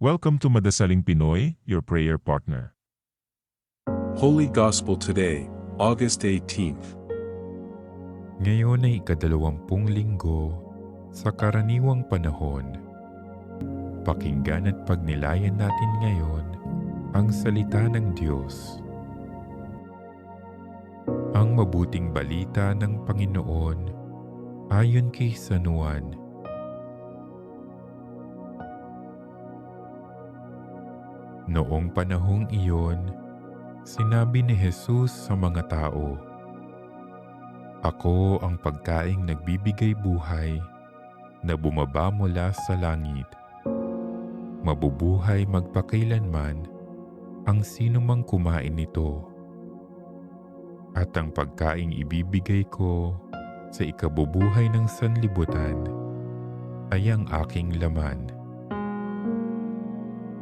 Welcome to Madasaling Pinoy, your prayer partner. Holy Gospel today, August 18th. Ngayon ay ikadalawampung linggo sa karaniwang panahon. Pakinggan at pagnilayan natin ngayon ang salita ng Diyos. Ang mabuting balita ng Panginoon ayon kay San Juan. Noong panahong iyon, sinabi ni Jesus sa mga tao, "Ako ang pagkaing nagbibigay buhay na bumaba mula sa langit. Mabubuhay magpakailanman ang sinumang kumain nito. At ang pagkaing ibibigay ko sa ikabubuhay ng sanlibutan ay ang aking laman."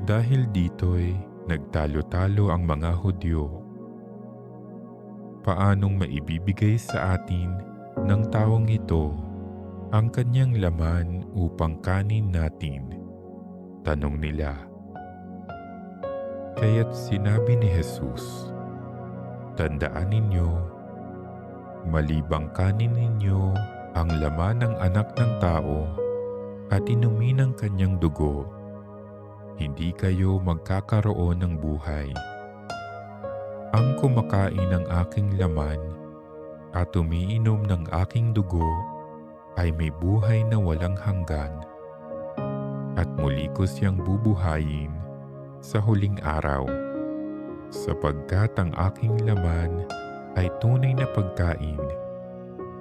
Dahil dito'y nagtalo-talo ang mga Hudyo. Paanong maibibigay sa atin ng taong ito ang kanyang laman upang kanin natin? Tanong nila. Kaya't sinabi ni Jesus, "Tandaan ninyo, malibang kanin ninyo ang laman ng anak ng tao at inumin ang kanyang dugo, hindi kayo magkakaroon ng buhay. Ang kumakain ng aking laman at umiinom ng aking dugo ay may buhay na walang hanggan, at muli ko siyang bubuhayin sa huling araw, sapagkat ang aking laman ay tunay na pagkain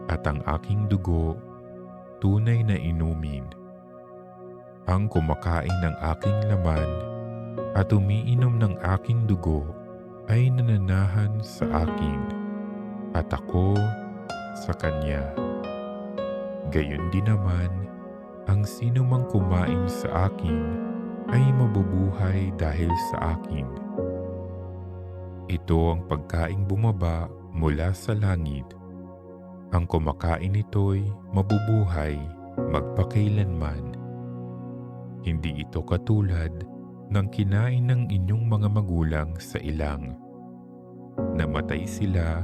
at ang aking dugo tunay na inumin. Ang kumakain ng aking laman at umiinom ng aking dugo ay nananahan sa akin at ako sa kanya. Gayon din naman, ang sinumang kumain sa akin ay mabubuhay dahil sa akin. Ito ang pagkaing bumaba mula sa langit. Ang kumakain nito'y mabubuhay magpakailanman. Hindi ito katulad ng kinain ng inyong mga magulang sa ilang. Namatay sila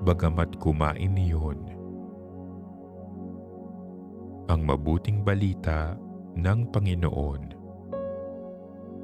bagamat kumain niyon." Ang mabuting balita ng Panginoon.